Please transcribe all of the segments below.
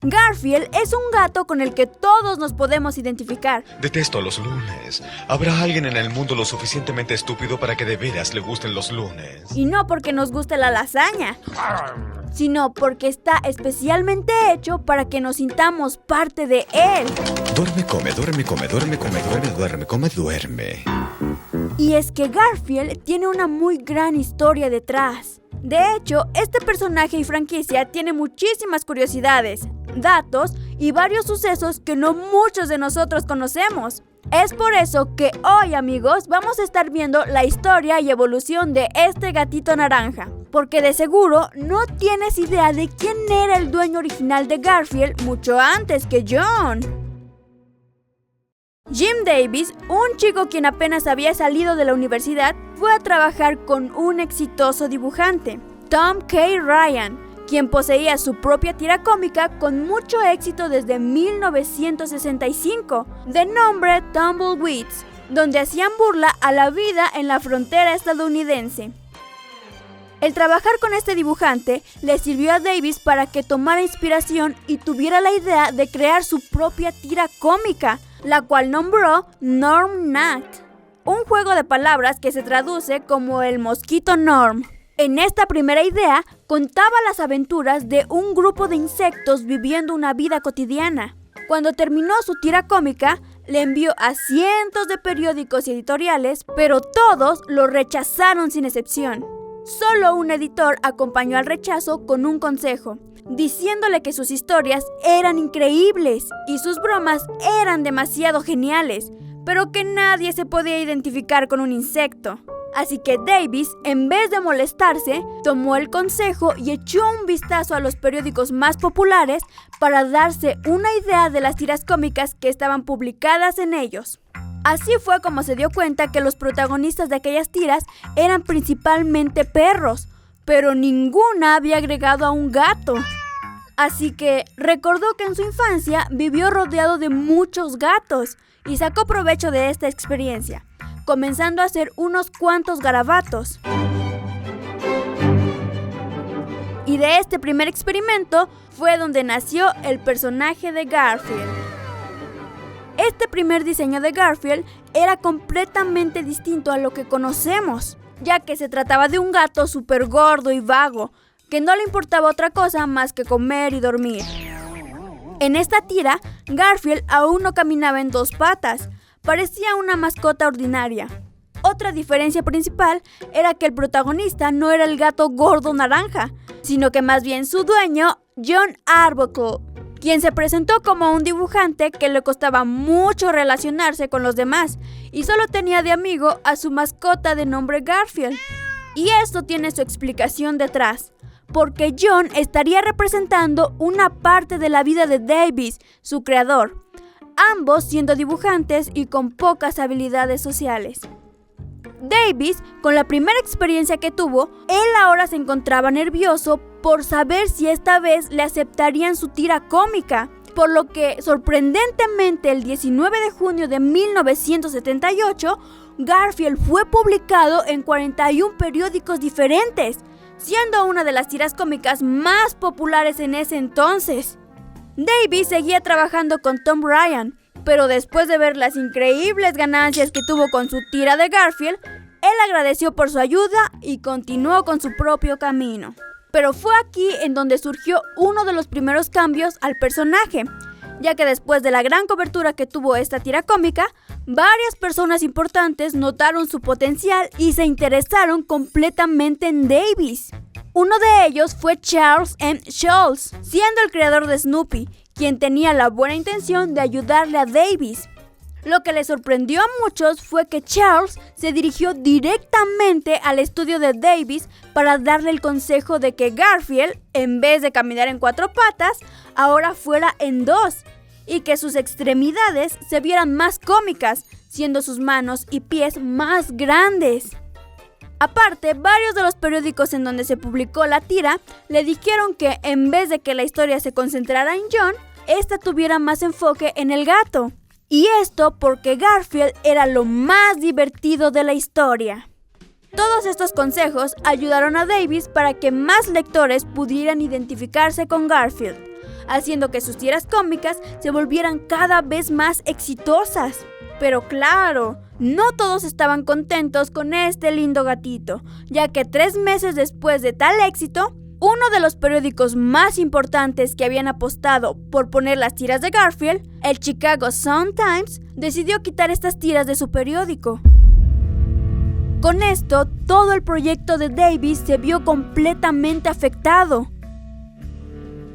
Garfield es un gato con el que todos nos podemos identificar. Detesto los lunes. ¿Habrá alguien en el mundo lo suficientemente estúpido para que de veras le gusten los lunes? Y no porque nos guste la lasaña, sino porque está especialmente hecho para que nos sintamos parte de él. Duerme, come, duerme, come, duerme, come, duerme, duerme, come, duerme. Y es que Garfield tiene una muy gran historia detrás. De hecho, este personaje y franquicia tiene muchísimas curiosidades, datos y varios sucesos que no muchos de nosotros conocemos. Es por eso que hoy, amigos, vamos a estar viendo la historia y evolución de este gatito naranja. Porque de seguro no tienes idea de quién era el dueño original de Garfield mucho antes que John. Jim Davis, un chico quien apenas había salido de la universidad, fue a trabajar con un exitoso dibujante, Tom K. Ryan, quien poseía su propia tira cómica con mucho éxito desde 1965, de nombre Tumbleweeds, donde hacían burla a la vida en la frontera estadounidense. El trabajar con este dibujante le sirvió a Davis para que tomara inspiración y tuviera la idea de crear su propia tira cómica, la cual nombró Norm Nat, un juego de palabras que se traduce como el mosquito Norm. En esta primera idea contaba las aventuras de un grupo de insectos viviendo una vida cotidiana. Cuando terminó su tira cómica, le envió a cientos de periódicos y editoriales, pero todos lo rechazaron sin excepción. Solo un editor acompañó al rechazo con un consejo, diciéndole que sus historias eran increíbles y sus bromas eran demasiado geniales, pero que nadie se podía identificar con un insecto. Así que Davis, en vez de molestarse, tomó el consejo y echó un vistazo a los periódicos más populares para darse una idea de las tiras cómicas que estaban publicadas en ellos. Así fue como se dio cuenta que los protagonistas de aquellas tiras eran principalmente perros, pero ninguna había agregado a un gato. Así que recordó que en su infancia vivió rodeado de muchos gatos y sacó provecho de esta experiencia, comenzando a hacer unos cuantos garabatos. Y de este primer experimento fue donde nació el personaje de Garfield. Este primer diseño de Garfield era completamente distinto a lo que conocemos, ya que se trataba de un gato súper gordo y vago, que no le importaba otra cosa más que comer y dormir. En esta tira, Garfield aún no caminaba en dos patas, parecía una mascota ordinaria. Otra diferencia principal era que el protagonista no era el gato gordo naranja, sino que más bien su dueño, John Arbuckle, quien se presentó como un dibujante que le costaba mucho relacionarse con los demás y solo tenía de amigo a su mascota de nombre Garfield. Y esto tiene su explicación detrás, porque John estaría representando una parte de la vida de Davis, su creador, ambos siendo dibujantes y con pocas habilidades sociales. Davis, con la primera experiencia que tuvo, él ahora se encontraba nervioso por saber si esta vez le aceptarían su tira cómica, por lo que, sorprendentemente, el 19 de junio de 1978, Garfield fue publicado en 41 periódicos diferentes, siendo una de las tiras cómicas más populares en ese entonces. Davis seguía trabajando con Tom Ryan, pero después de ver las increíbles ganancias que tuvo con su tira de Garfield, él agradeció por su ayuda y continuó con su propio camino. Pero fue aquí en donde surgió uno de los primeros cambios al personaje, ya que después de la gran cobertura que tuvo esta tira cómica, varias personas importantes notaron su potencial y se interesaron completamente en Davis. Uno de ellos fue Charles M. Schulz, siendo el creador de Snoopy, quien tenía la buena intención de ayudarle a Davis. Lo que le sorprendió a muchos fue que Charles se dirigió directamente al estudio de Davis para darle el consejo de que Garfield, en vez de caminar en 4 patas, ahora fuera en 2, y que sus extremidades se vieran más cómicas, siendo sus manos y pies más grandes. Aparte, varios de los periódicos en donde se publicó la tira le dijeron que en vez de que la historia se concentrara en John, esta tuviera más enfoque en el gato. Y esto porque Garfield era lo más divertido de la historia. Todos estos consejos ayudaron a Davis para que más lectores pudieran identificarse con Garfield. haciendo que sus tiras cómicas se volvieran cada vez más exitosas. Pero claro, no todos estaban contentos con este lindo gatito, ya que 3 meses después de tal éxito, uno de los periódicos más importantes que habían apostado por poner las tiras de Garfield, el Chicago Sun-Times, decidió quitar estas tiras de su periódico. Con esto, todo el proyecto de Davis se vio completamente afectado.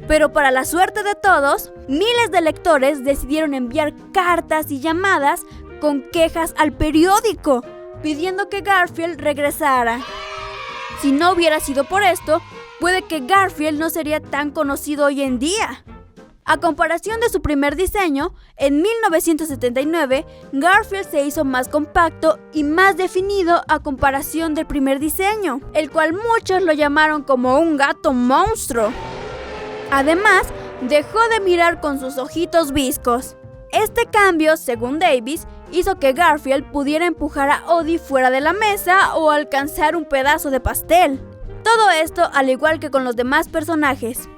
Pero para la suerte de todos, miles de lectores decidieron enviar cartas y llamadas con quejas al periódico, pidiendo que Garfield regresara. Si no hubiera sido por esto, puede que Garfield no sería tan conocido hoy en día. A comparación de su primer diseño, en 1979, Garfield se hizo más compacto y más definido a comparación del primer diseño, el cual muchos lo llamaron como un gato monstruo. Además, dejó de mirar con sus ojitos viscos. Este cambio, según Davis, hizo que Garfield pudiera empujar a Odie fuera de la mesa o alcanzar un pedazo de pastel. Todo esto al igual que con los demás personajes.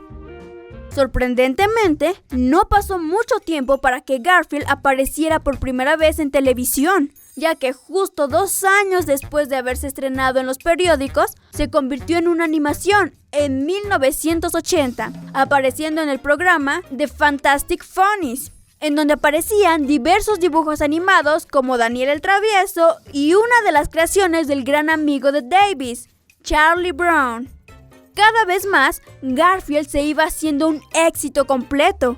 Sorprendentemente, no pasó mucho tiempo para que Garfield apareciera por primera vez en televisión, ya que justo 2 años después de haberse estrenado en los periódicos, se convirtió en una animación en 1980, apareciendo en el programa The Fantastic Funnies, en donde aparecían diversos dibujos animados como Daniel el Travieso y una de las creaciones del gran amigo de Davis, Charlie Brown. Cada vez más, Garfield se iba haciendo un éxito completo,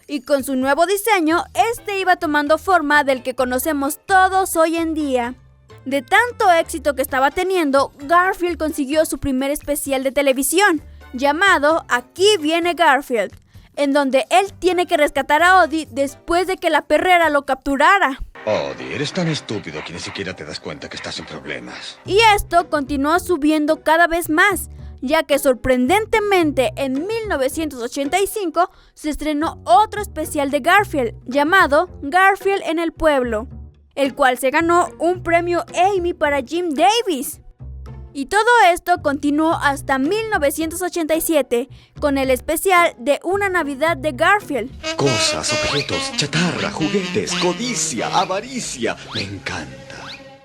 y con su nuevo diseño, este iba tomando forma del que conocemos todos hoy en día. De tanto éxito que estaba teniendo, Garfield consiguió su primer especial de televisión, llamado Aquí viene Garfield, en donde él tiene que rescatar a Odie después de que la perrera lo capturara. Odie, eres tan estúpido que ni siquiera te das cuenta que estás en problemas. Y esto continuó subiendo cada vez más, ya que sorprendentemente en 1985 se estrenó otro especial de Garfield llamado Garfield en el pueblo, el cual se ganó un premio Emmy para Jim Davis. Y todo esto continuó hasta 1987 con el especial de Una Navidad de Garfield. Cosas, objetos, chatarra, juguetes, codicia, avaricia. Me encanta.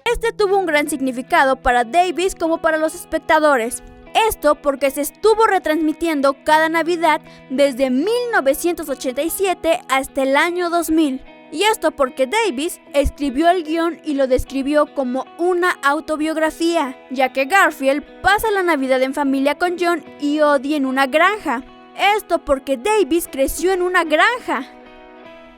Este tuvo un gran significado para Davis como para los espectadores. Esto porque se estuvo retransmitiendo cada Navidad desde 1987 hasta el año 2000. Y esto porque Davis escribió el guión y lo describió como una autobiografía, ya que Garfield pasa la Navidad en familia con John y Odie en una granja. Esto porque Davis creció en una granja.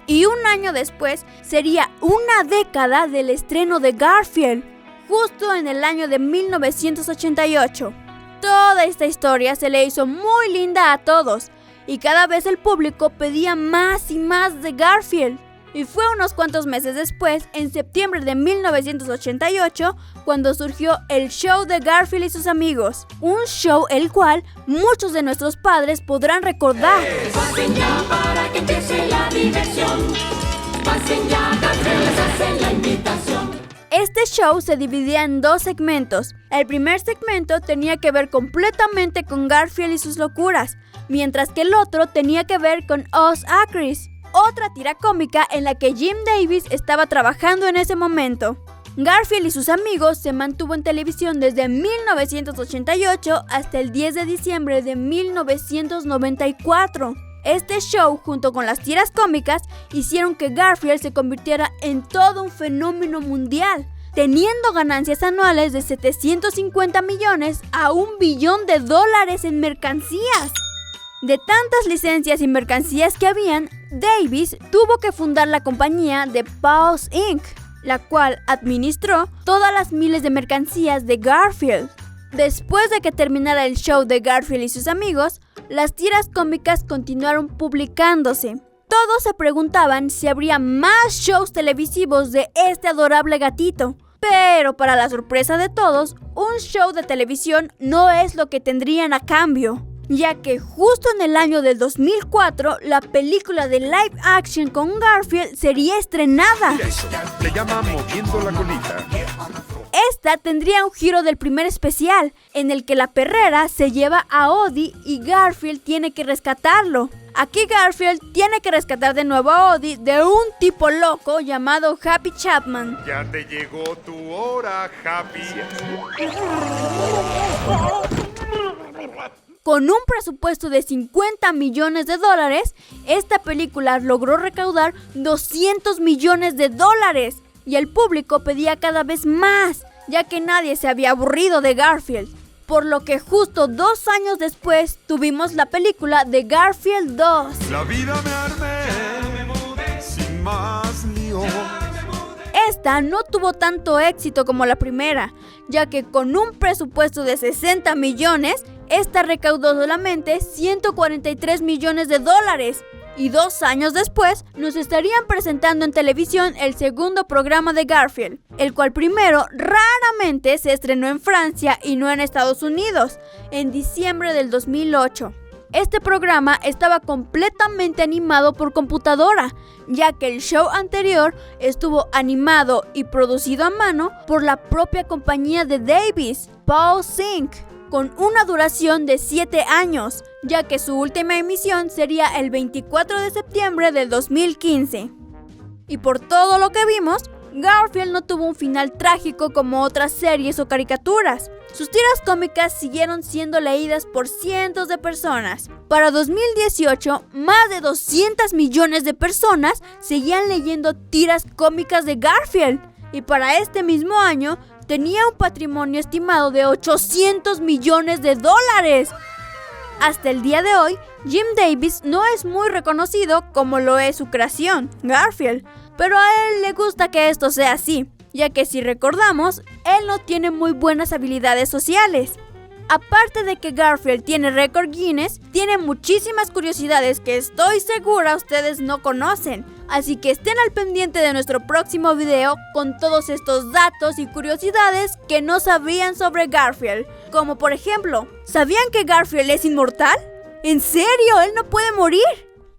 Y un año después sería una década del estreno de Garfield, justo en el año de 1988. Toda esta historia se le hizo muy linda a todos y cada vez el público pedía más y más de Garfield. Y fue unos cuantos meses después, en septiembre de 1988, cuando surgió el show de Garfield y sus amigos. Un show el cual muchos de nuestros padres podrán recordar. Pasen ya para que empiece la diversión. Pasen ya, Garfield les hace la invitación. Este show se dividía en 2 segmentos. El primer segmento tenía que ver completamente con Garfield y sus locuras, mientras que el otro tenía que ver con Oz Acris, otra tira cómica en la que Jim Davis estaba trabajando en ese momento. Garfield y sus amigos se mantuvo en televisión desde 1988 hasta el 10 de diciembre de 1994. Este show, junto con las tiras cómicas, hicieron que Garfield se convirtiera en todo un fenómeno mundial, teniendo ganancias anuales de 750 millones a $1 billón en mercancías. De tantas licencias y mercancías que habían, Davis tuvo que fundar la compañía de Paws Inc., la cual administró todas las miles de mercancías de Garfield. Después de que terminara el show de Garfield y sus amigos, las tiras cómicas continuaron publicándose. Todos se preguntaban si habría más shows televisivos de este adorable gatito. Pero para la sorpresa de todos, un show de televisión no es lo que tendrían a cambio, ya que justo en el año del 2004, la película de live action con Garfield sería estrenada. Le llama moviendo la colita. Esta tendría un giro del primer especial, en el que la perrera se lleva a Odie y Garfield tiene que rescatarlo. Aquí Garfield tiene que rescatar de nuevo a Odie de un tipo loco llamado Happy Chapman. Ya te llegó tu hora, Happy. Con un presupuesto de $50 millones, esta película logró recaudar $200 millones y el público pedía cada vez más, ya que nadie se había aburrido de Garfield. Por lo que justo 2 años después tuvimos la película de Garfield 2. La vida me armé sin más lío. Esta no tuvo tanto éxito como la primera, ya que con un presupuesto de $60 millones, esta recaudó solamente $143 millones. Y 2 años después, nos estarían presentando en televisión el segundo programa de Garfield, el cual primero raramente se estrenó en Francia y no en Estados Unidos, en diciembre del 2008. Este programa estaba completamente animado por computadora, ya que el show anterior estuvo animado y producido a mano por la propia compañía de Davis, Paul Sync, con una duración de 7 años, ya que su última emisión sería el 24 de septiembre del 2015. Y por todo lo que vimos, Garfield no tuvo un final trágico como otras series o caricaturas. Sus tiras cómicas siguieron siendo leídas por cientos de personas. Para 2018, más de 200 millones de personas seguían leyendo tiras cómicas de Garfield. Y para este mismo año, tenía un patrimonio estimado de $800 millones. Hasta el día de hoy, Jim Davis no es muy reconocido como lo es su creación, Garfield, pero a él le gusta que esto sea así, ya que si recordamos, él no tiene muy buenas habilidades sociales. Aparte de que Garfield tiene récord Guinness, tiene muchísimas curiosidades que estoy segura ustedes no conocen. Así que estén al pendiente de nuestro próximo video con todos estos datos y curiosidades que no sabían sobre Garfield. Como por ejemplo, ¿sabían que Garfield es inmortal? ¿En serio? ¿Él no puede morir?